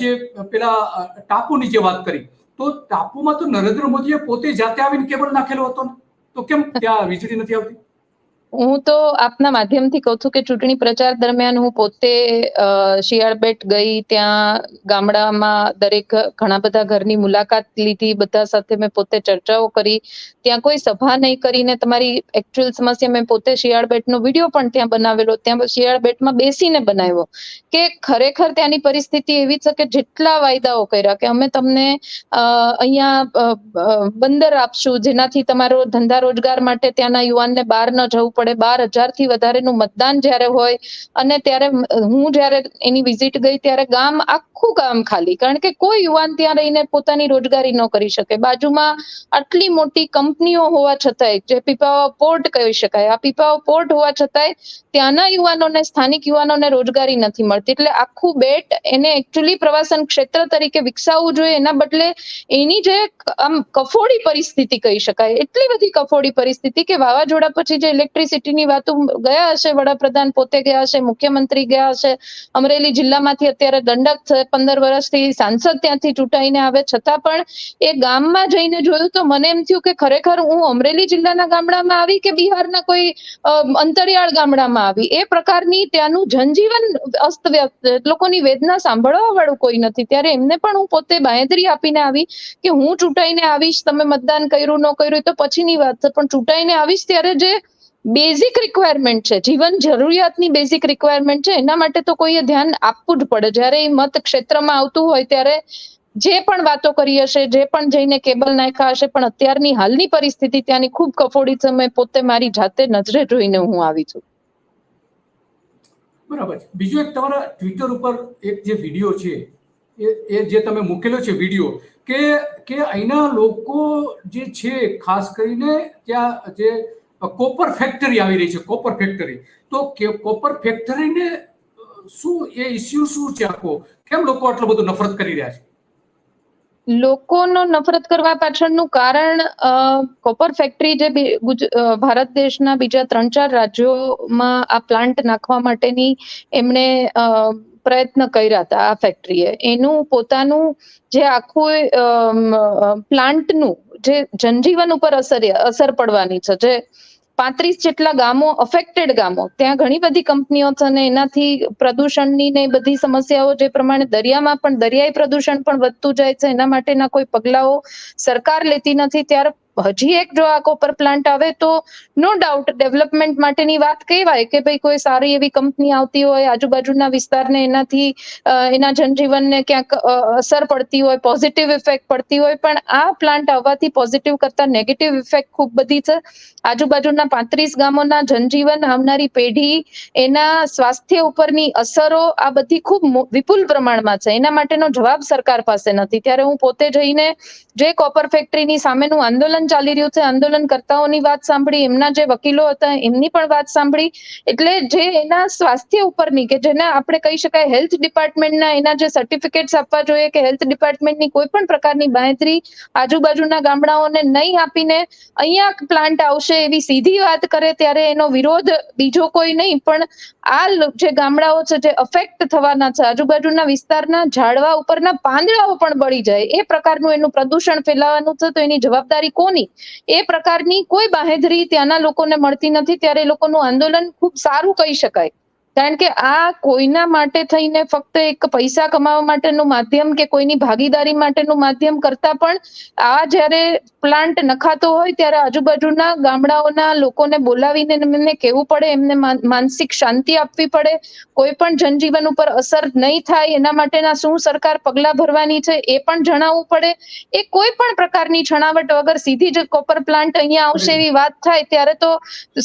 જે પેલા ટાપુની જે વાત કરી, તો ટાપુમાં તો નરેન્દ્ર મોદીએ પોતે જાતે આવીને કેબલ નાખેલો હતો ને, તો કેમ ત્યાં વીજળી નથી આવતી? હું તો આપના માધ્યમથી કહું છું કે ચૂંટણી પ્રચાર દરમિયાન હું પોતે શિયાળબેટ ગઈ, ત્યાં ગામડામાં ઘણા બધા ઘરની મુલાકાત લીધી, બધા સાથે મેં પોતે ચર્ચાઓ કરી. ત્યાં કોઈ સભા નહીં કરીને તમારી એકચ્યુઅલ સમસ્યા મેં પોતે શિયાળબેટનો વિડીયો પણ ત્યાં બનાવેલો, ત્યાં શિયાળબેટમાં બેસીને બનાવ્યો કે ખરેખર ત્યાંની પરિસ્થિતિ એવી છે કે જેટલા વાયદાઓ કર્યા કે અમે તમને અહીંયા બંદર આપશું, જેનાથી તમારો ધંધા રોજગાર માટે ત્યાંના યુવાનને બહાર ન જવું પડે, 12,000થી વધારેનું મતદાન જ્યારે હોય, અને ત્યારે હું જ્યારે એની વિઝિટ ગઈ ત્યારે આખું ગામ ખાલી, કારણ કે કોઈ યુવાન ત્યાં રહીને પોતાની રોજગારી ન કરી શકે. બાજુમાં આટલી મોટી કંપનીઓ હોવા છતાંય, જે પીપાવાવ પોર્ટ કહી શકાય, આ પીપાવાવ પોર્ટ હોવા છતાંય ત્યાંના યુવાનોને, સ્થાનિક યુવાનોને રોજગારી નથી મળતી. એટલે આખું બેટ એને એકચ્યુઅલી પ્રવાસન ક્ષેત્ર તરીકે વિકસાવવું જોઈએ, એના બદલે એની જે આમ કફોડી પરિસ્થિતિ કહી શકાય, એટલી બધી કફોડી પરિસ્થિતિ કે વાવાઝોડા પછી જે ઇલેક્ટ્રિસિટી સિટીની વાતો ગયા હશે, વડાપ્રધાન પોતે ગયા હશે, મુખ્યમંત્રી ગયા હશે, અમરેલી જિલ્લામાંથી અત્યારે દંડક 15 વર્ષથી સાંસદ ત્યાંથી ચૂંટાઈને આવે, છતાં પણ એ ગામમાં જઈને જોયું તો મને એમ થયું કે ખરેખર હું અમરેલી જિલ્લાના ગામડામાં આવી કે બિહારના કોઈ અંતરિયાળ ગામડામાં આવી. એ પ્રકારની ત્યાંનું જનજીવન અસ્તવ્યસ્ત, લોકોની વેદના સાંભળવા વાળું કોઈ નથી. ત્યારે એમને પણ હું પોતે બાંહેધરી આપીને આવી કે હું ચૂંટાઈને આવીશ, તમે મતદાન કર્યું ન કર્યું તો પછીની વાત છે, પણ ચૂંટાઈને આવીશ ત્યારે જે બેઝિક રિક્વાયરમેન્ટ છે, જીવન જરૂરિયાતની બેઝિક રિક્વાયરમેન્ટ છે, એના માટે તો કોઈએ ધ્યાન આપવું જ પડે. જ્યારે એ મત ક્ષેત્રમાં આવતું હોય ત્યારે જે પણ વાતો કરી હશે, જે પણ જઈને કેબલ નાખ્યા હશે, પણ અત્યારની હાલની પરિસ્થિતિ ત્યાંની ખૂબ કફોડી છે. મેં પોતે મારી જાતે નજરે જોઈને હું આવી છું. બરાબર. બીજું એક તમારા ટ્વિટર ઉપર એક જે વિડીયો છે એ જે તમે મૂકેલો છે વિડીયો, કે અહીંના લોકો જે છે, ખાસ કરીને ત્યાં જે કોપર ફેક્ટરી આવી રહી છે, કોપર ફેક્ટરી, તો કોપર ફેક્ટરીને શું એ ઇસ્યુ શું છે આખો, કેમ લોકો આટલો બધો નફરત કરી રહ્યા છે? લોકોનો નફરત કરવા પાછળનું કારણ કોપર ફેક્ટરી જે ભારત દેશના બીજા 3-4 રાજ્યોમાં આ પ્લાન્ટ નાખવા માટેની એમણે પ્રયત્ન કર્યા હતા. આ ફેક્ટરીએ એનું પોતાનું જે આખું પ્લાન્ટનું જે જનજીવન ઉપર અસર પડવાની છે, જે 35 જેટલા ગામો, અફેક્ટેડ ગામો, ત્યાં ઘણી બધી કંપનીઓ છે અને એનાથી પ્રદૂષણની ને બધી સમસ્યાઓ, જે પ્રમાણે દરિયામાં પણ દરિયાઈ પ્રદૂષણ પણ વધતું જાય છે, એના માટેના કોઈ પગલાઓ સરકાર લેતી નથી. ત્યારે હજી એક જો આ કોપર પ્લાન્ટ આવે તો નો ડાઉટ ડેવલપમેન્ટ માટેની વાત કહેવાય કે ભાઈ કોઈ સારી એવી કંપની આવતી હોય, આજુબાજુના વિસ્તારને એનાથી એના જનજીવનને ક્યાંક અસર પડતી હોય, પોઝિટિવ ઇફેક્ટ પડતી હોય, પણ આ પ્લાન્ટ આવવાથી પોઝિટિવ કરતા નેગેટિવ ઇફેક્ટ ખૂબ બધી છે. આજુબાજુના 35 ગામોના જનજીવન, આવનારી પેઢી, એના સ્વાસ્થ્ય ઉપરની અસરો, આ બધી ખૂબ વિપુલ પ્રમાણમાં છે. એના માટેનો જવાબ સરકાર પાસે નથી. ત્યારે હું પોતે જઈને જે કોપર ફેક્ટરીની સામેનું આંદોલન ચાલી રહ્યું છે, આંદોલનકર્તાઓની વાત સાંભળી, એમના જે વકીલો હતા એમની પણ વાત સાંભળી. એટલે જે એના સ્વાસ્થ્ય ઉપરની, કે જેને આપણે કહી શકાય હેલ્થ ડિપાર્ટમેન્ટના એના જે સર્ટિફિકેટ્સ આપવા જોઈએ, કે હેલ્થ ડિપાર્ટમેન્ટની કોઈ પણ પ્રકારની બાંહેધરી આજુબાજુના ગામડાઓને નહીં આપીને અહીંયા પ્લાન્ટ આવશે એવી સીધી વાત કરે, ત્યારે એનો વિરોધ બીજો કોઈ નહીં પણ આ જે ગામડાઓ છે, જે અફેક્ટ થવાના છે, આજુબાજુના વિસ્તારના ઝાડવા ઉપરના પાંદડાઓ પણ બળી જાય, એ પ્રકારનું એનું પ્રદૂષણ ફેલાવાનું છે. તો એની જવાબદારી કોની? એ પ્રકારની કોઈ બાંહેધરી ત્યાંના લોકોને મળતી નથી. ત્યારે એ લોકોનું આંદોલન ખૂબ સારું કહી શકાય, કારણ કે આ કોઈના માટે થઈને ફક્ત એક પૈસા કમાવા માટેનું માધ્યમ કે કોઈની ભાગીદારી માટેનું માધ્યમ કરતા પણ આ જ્યારે પ્લાન્ટ નખાતો હોય ત્યારે આજુબાજુના ગામડાઓના લોકોને બોલાવીને એમને કહેવું પડે, એમને માનસિક શાંતિ આપવી પડે, કોઈ પણ જનજીવન ઉપર અસર નહીં થાય એના માટેના શું સરકાર પગલાં ભરવાની છે એ પણ જણાવવું પડે. એ કોઈ પણ પ્રકારની છણાવટ વગર સીધી જ કોપર પ્લાન્ટ અહીંયા આવશે એવી વાત થાય ત્યારે તો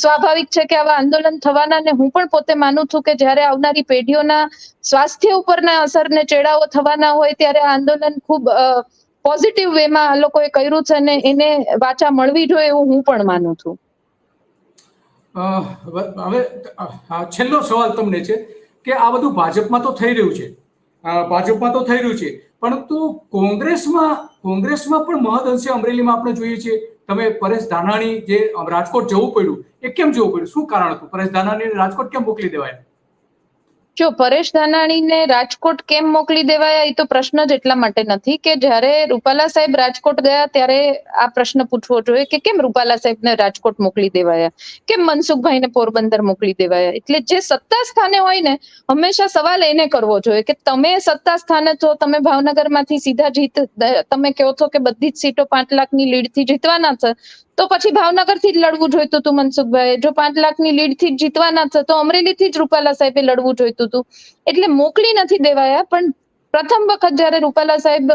સ્વાભાવિક છે કે આવા આંદોલન થવાના. ને હું પણ પોતે માનું છું કે જ્યારે આવનારી પેઢીઓના સ્વાસ્થ્ય ઉપરના અસરને ચેડાવો થવાના હોય ત્યારે આ આંદોલન ખૂબ પોઝિટિવ વેમાં આ લોકોએ કર્યું છે અને એને વાચા મળવી જોઈએ એવું હું પણ માનું છું. હવે છેલ્લો સવાલ તમને છે કે આ બધું ભાજપમાં તો થઈ રહ્યું છે, પરંતુ કોંગ્રેસમાં પણ મહદઅંશે અમરેલીમાં આપણે જોઈએ છીએ. તમે પરેશ ધાનાણી જે રાજકોટ જવું પડ્યું, એ કેમ જવું પડ્યું? શું કારણ હતું? પરેશ ધાનાણીને રાજકોટ કેમ મોકલી દેવાયા? જો પરેશ ધાનાણીને રાજકોટ કેમ મોકલી દેવાયા એ તો પ્રશ્ન જ એટલા માટે નથી કે જ્યારે રૂપાલા સાહેબ રાજકોટ ગયા ત્યારે આ પ્રશ્ન પૂછવો જોઈએ કે કેમ રૂપાલા સાહેબને રાજકોટ મોકલી દેવાયા, કેમ મનસુખભાઈને પોરબંદર મોકલી દેવાયા. એટલે જે સત્તા સ્થાને હોય ને હંમેશા સવાલ એને કરવો જોઈએ કે તમે સત્તા સ્થાને છો, તમે ભાવનગરમાંથી સીધા તમે કહો છો કે બધી જ સીટો 5 લાખની લીડથી જીતવાના છે, તો પછી ભાવનગરથી જ લડવું જોઈતું હતું મનસુખભાઈ. જો 5 લાખની લીડથી જ જીતવાના છે તો અમરેલીથી જ રૂપાલા સાહેબે લડવું જોઈતું હતું. એટલે મોકલી નથી દેવાયા. પણ પ્રથમ વખત જયારે રૂપાલા સાહેબ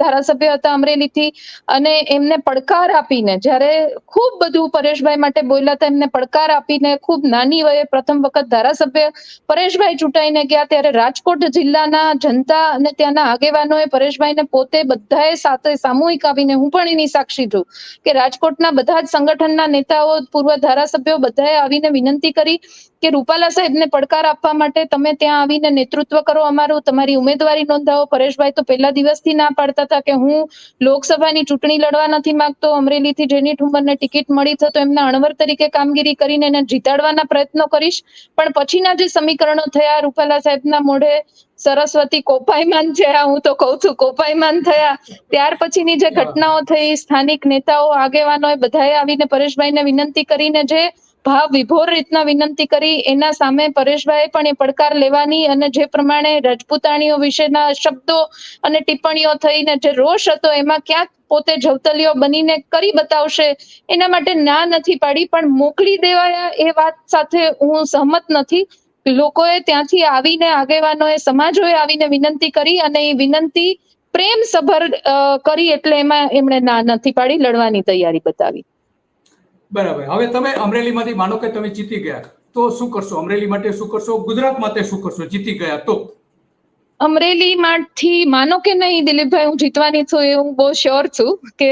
ધારાસભ્ય હતા અમરેલીથી અને એમને પડકાર આપીને, જ્યારે ખૂબ બધું પરેશભાઈ માટે બોલ્યા હતા, એમને પડકાર આપીને ખૂબ નાની વયે પ્રથમ વખત ધારાસભ્ય પરેશભાઈ ચૂંટાઈને ગયા, ત્યારે રાજકોટ જિલ્લાના જનતા અને ત્યાંના આગેવાનોએ પરેશભાઈને પોતે બધાએ સાથે સામૂહિક આવીને, હું પણ એની સાક્ષી છું કે રાજકોટના બધા જ સંગઠનના નેતાઓ, પૂર્વ ધારાસભ્યો બધાએ આવીને વિનંતી કરી કે રૂપાલા સાહેબને પડકાર આપવા માટે તમે ત્યાં આવીને નેતૃત્વ કરો અમારું, તમારી ઉમેદવારી ઉમેદવારી નોંધાવો. પરેશભાઈ તો પહેલા દિવસથી ના પાડતા હતા કે હું લોકસભાની ચૂંટણી લડવા નથી માંગતો. અમરેલીથી જેની ઠુમરને ટિકિટ મળી છે તો એમના અણવર તરીકે કામગીરી કરીને એને જીતાડવાના પ્રયત્નો કરીશ. પણ પછીના જે સમીકરણો થયા, રૂપાલા સાહેબના મોઢે સરસ્વતી કોપાયમાન થયા, હું તો કહું છું કોપાયમાન થયા, ત્યાર પછીની જે ઘટનાઓ થઈ, સ્થાનિક નેતાઓ આગેવાનોએ બધાએ આવીને પરેશભાઈને વિનંતી કરીને જે ભાવ વિભોર રીતના વિનંતી કરી, એના સામે પરેશભાઈએ પણ એ પડકાર લેવાની અને જે પ્રમાણે રાજપૂતાણીઓ વિશેના શબ્દો અને ટિપ્પણીઓ થઈને જે રોષ હતો એમાં ક્યાંક પોતે જવતલીઓ બનીને કરી બતાવશે એના માટે ના નથી પાડી, પણ મોકલી દેવાયા એ વાત સાથે હું સહમત નથી. લોકોએ ત્યાંથી આવીને, આગેવાનોએ, સમાજોએ આવીને વિનંતી કરી અને એ વિનંતી પ્રેમ સભર કરી એટલે એમાં એમણે ના નથી પાડી, લડવાની તૈયારી બતાવી. બરાબર. હવે તમે અમરેલીમાંથી માનો કે તમે જીતી ગયા તો શું કરશો? અમરેલી માટે શું કરશો? ગુજરાત માટે શું કરશો જીતી ગયા તો? અમરેલીમાંથી માનો કે નહીં દિલીપભાઈ, હું જીતવાની છું એ હું બહુ શ્યોર છું કે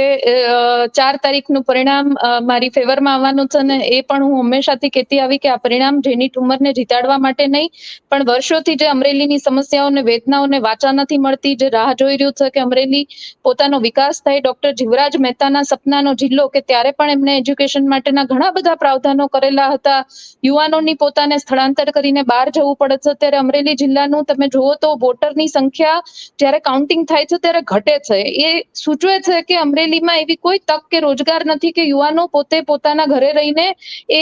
4 તારીખનું પરિણામ મારી ફેવરમાં આવવાનું છે ને એ પણ હું હંમેશાથી કહેતી આવી કે આ પરિણામ જેની ઠુમરને જીતાડવા માટે નહીં, પણ વર્ષોથી જે અમરેલીની સમસ્યાઓને, વેદનાઓને વાચા નથી મળતી, જે રાહ જોઈ રહ્યું છે કે અમરેલી પોતાનો વિકાસ થાય. ડોક્ટર જીવરાજ મહેતાના સપનાનો જિલ્લો કે ત્યારે પણ એમને એજ્યુકેશન માટેના ઘણા બધા પ્રાવધાનો કરેલા હતા. યુવાનોની પોતાને સ્થળાંતર કરીને બહાર જવું પડે છે, ત્યારે અમરેલી જિલ્લાનું તમે જુઓ તો વોટરની સંખ્યા જ્યારે કાઉન્ટિંગ થાય છે ત્યારે ઘટે છે. એ સૂચવે છે કે અમરેલીમાં એવી કોઈ તક કે રોજગાર નથી કે યુવાનો પોતે પોતાના ઘરે રહીને એ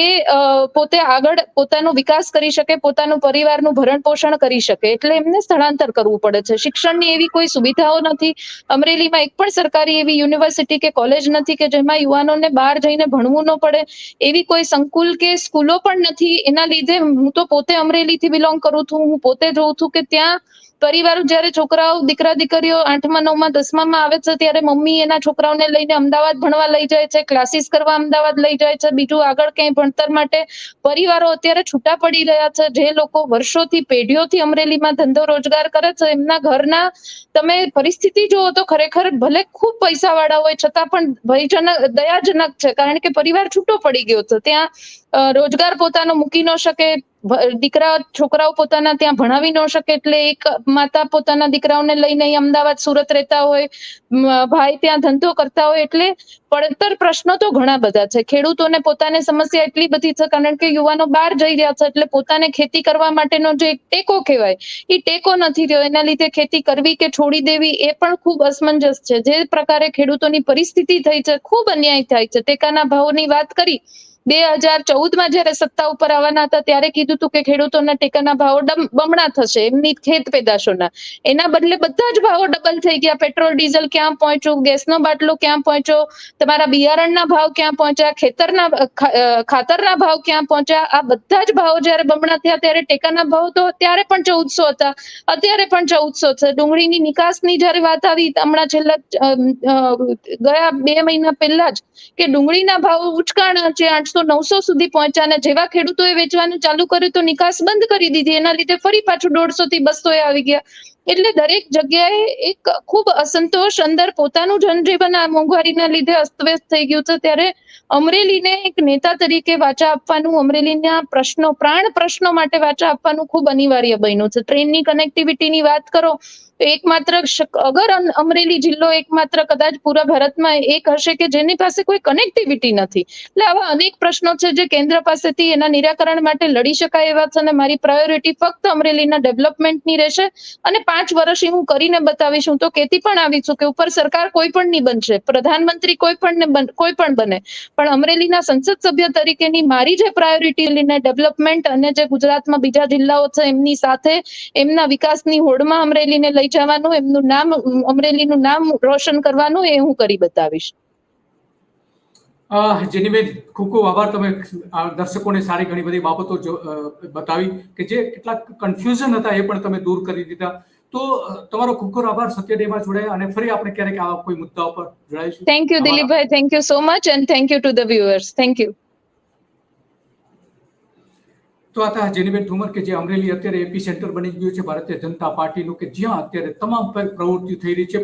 પોતે આગળ પોતાનો વિકાસ કરી શકે, પોતાનું પરિવારનું ભરણ પોષણ કરી શકે, એટલે એમને સ્થળાંતર કરવું પડે છે. શિક્ષણની એવી કોઈ સુવિધાઓ નથી. અમરેલીમાં એક પણ સરકારી એવી યુનિવર્સિટી કે કોલેજ નથી કે જેમાં યુવાનોને બહાર જઈને ભણવું ન પડે, એવી કોઈ સંકુલ કે સ્કૂલો પણ નથી. એના લીધે હું તો પોતે અમરેલીથી બિલોંગ કરું છું, હું પોતે જોઉં છું કે ત્યાં પરિવારો જ્યારે છોકરાઓ, દીકરા દીકરીઓ 8મા 9મા 10મામાં આવે છે ત્યારે મમ્મી એના છોકરાઓને લઈને અમદાવાદ ભણવા લઈ જાય છે, ક્લાસીસ કરવા અમદાવાદ લઈ જાય છે, બીજું આગળ ક્યાંય ભણતર માટે પરિવારો અત્યારે છૂટા પડી રહ્યા છે. જે લોકો વર્ષોથી, પેઢીઓથી અમરેલીમાં ધંધો રોજગાર કરે છે, એમના ઘરના તમે પરિસ્થિતિ જુઓ તો ખરેખર ભલે ખૂબ પૈસાવાળા હોય છતાં પણ ભયજનક, દયાજનક છે, કારણ કે પરિવાર છૂટો પડી ગયો છે. ત્યાં રોજગાર પોતાનો મૂકી ન શકે, દીકરા છોકરાઓ પોતાના ત્યાં ભણાવી ન શકે, એટલે એક માતા પોતાના દીકરાઓને લઈને અમદાવાદ, સુરત રહેતા હોય, ભાઈ ત્યાં ધંધો કરતા હોય, એટલે પડતર પ્રશ્નો તો ઘણા બધા છે. ખેડૂતોને પોતાને સમસ્યા એટલી બધી છે કારણ કે યુવાનો બહાર જઈ રહ્યા છે, એટલે પોતાને ખેતી કરવા માટેનો જે એક ટેકો કહેવાય એ ટેકો નથી રહ્યો. એના લીધે ખેતી કરવી કે છોડી દેવી એ પણ ખૂબ અસમંજસ છે. જે પ્રકારે ખેડૂતોની પરિસ્થિતિ થઈ છે, ખૂબ અન્યાય થાય છે. ટેકાના ભાવની વાત કરી, 2014માં જયારે સત્તા ઉપર આવવાના હતા ત્યારે કીધું હતું કે ખેડૂતોના ટેકાના ભાવો બમણા થશે એમની ખેત પેદાશોના. એના બદલે બધા જ ભાવો ડબલ થઈ ગયા. પેટ્રોલ ડીઝલ ક્યાં પહોંચ્યું, ગેસનો બાટલો ક્યાં પહોંચ્યો, તમારા બિયારણના ભાવ ક્યાં પહોંચ્યા, ખાતરના ભાવ ક્યાં પહોંચ્યા. આ બધા જ ભાવો જયારે બમણા થયા ત્યારે ટેકાના ભાવ તો ત્યારે પણ 1400 હતા, અત્યારે પણ 1400 છે. ડુંગળીની નિકાસની જયારે વાત આવી હમણાં છેલ્લા ગયા 2 મહિના પહેલા જ કે ડુંગળીના ભાવ ઉચકાણા છે, 800-900 સુધી પહોંચ્યા, અને જેવા ખેડૂતોએ વેચવાનું ચાલુ કર્યું તો નિકાસ બંધ કરી દીધી. એના લીધે ફરી પાછું 150 થી 200 આવી ગયા. એટલે દરેક જગ્યાએ એક ખૂબ અસંતોષ, અંદર પોતાનું જનજીવન આ મોંઘવારીના લીધે અસ્તવ્યસ્ત થઈ ગયું છે. ત્યારે અમરેલીને એક નેતા તરીકે વાચા આપવાનું, અમરેલીના પ્રશ્નો, પ્રાણ પ્રશ્નો માટે વાચા આપવાનું ખૂબ અનિવાર્ય બન્યું છે. ટ્રેનની કનેક્ટિવિટીની વાત કરો તો એકમાત્ર અગર અમરેલી જિલ્લો એકમાત્ર કદાચ પૂરા ભારતમાં એક હશે કે જેની પાસે કોઈ કનેક્ટિવિટી નથી. એટલે આવા અનેક પ્રશ્નો છે જે કેન્દ્ર પાસેથી એના નિરાકરણ માટે લડી શકાય એવા છે, અને મારી પ્રાયોરિટી ફક્ત અમરેલીના ડેવલપમેન્ટની રહેશે. અને 5 વર્ષ હું કરીને બતાવીશ. હું તો કહેતી પણ આવી છું કે ઉપર સરકાર કોઈ પણ નહીં બનશે, પ્રધાનમંત્રી કોઈ પણ બને, પણ અમરેલીના સંસદ સભ્ય તરીકેની મારી જે પ્રાયોરિટી લઈને ડેવલપમેન્ટ અને જે ગુજરાતમાં બીજા જિલ્લાઓ છે એમની સાથે એમના વિકાસની હોડમાં અમરેલીને લઈ જવાનું, એમનું નામ, અમરેલીનું નામ રોશન કરવાનું, એ હું કરી બતાવીશ. જેનીબેન, ખૂબ ખૂબ આભાર. તમે દર્શકોને સારી ઘણી બધી બાબતો બતાવી કે જે કેટલાક કન્ફ્યુઝન હતા એ પણ તમે દૂર કરી દીધા. તો તમારો ખૂબ ખૂબ આભાર. સત્ય ડેમાં જોડાયા, અને ફરી આપણે ક્યારેક આવા કોઈ મુદ્દાઓ પર જોડાઈશું. થેન્ક યુ દિલીપભાઈ, thank you so much, and thank you to the viewers. Thank you. તો આ હતા જેનીબેન ઠુમર કે જે અમરેલી અત્યારે એપી સેન્ટર બની ગયું છે ભારતીય જનતા પાર્ટીનું, કે જ્યાં અત્યારે તમામ પ્રવૃત્તિ થઈ રહી છે,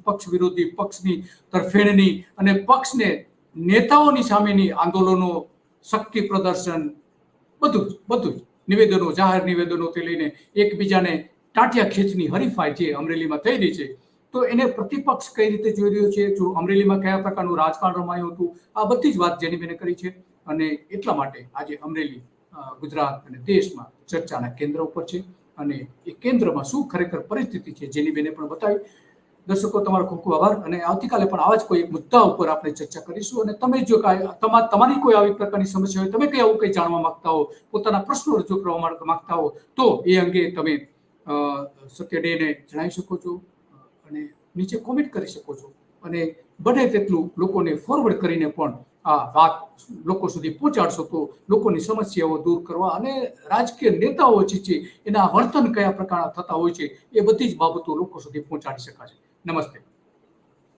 પક્ષ વિરોધી, પક્ષની તરફેણની અને પક્ષને નેતાઓની સામેની આંદોલનો, શક્તિ પ્રદર્શન, બધું જ નિવેદનો, જાહેર નિવેદનોથી લઈને એકબીજાને ટાંટિયા ખેંચની હરીફાઈ જે અમરેલીમાં થઈ રહી છે, તો એને પ્રતિપક્ષ કઈ રીતે જોઈ રહ્યો છે, જો અમરેલીમાં કયા પ્રકારનું રાજકારણ રમાયું હતું, આ બધી જ વાત જેનીબેને કરી છે. અને એટલા માટે આજે અમરેલી ગુજરાત અને દેશમાં ચર્ચાના કેન્દ્ર ઉપર છે. અને એ કેન્દ્રમાં શું ખરેખર પરિસ્થિતિ છે જેનીબેને પણ બતાવી. દર્શકો, તમારો ખૂબ ખૂબ આભાર. અને આવતીકાલે પણ આવા જ કોઈ એક મુદ્દા ઉપર આપણે ચર્ચા કરીશું. અને તમે જો તમારી કોઈ આવી પ્રકારની સમસ્યા હોય, તમે કઈ આવું કંઈ જાણવા માંગતા હો, પોતાના પ્રશ્નો રજૂ કરવા માંગતા હો, તો એ અંગે તમે સત્ય ડેને જણાવી શકો છો અને નીચે કોમેન્ટ કરી શકો છો. અને બને તેટલું લોકોને ફોરવર્ડ કરીને પણ આ વાત લોકો સુધી પહોંચાડશો તો લોકોની સમસ્યાઓ દૂર કરવા અને રાજકીય નેતાઓ જે છે એના વર્તન કયા પ્રકારના થતા હોય છે એ બધી જ બાબતો લોકો સુધી પહોંચાડી શકાશે. નમસ્તે.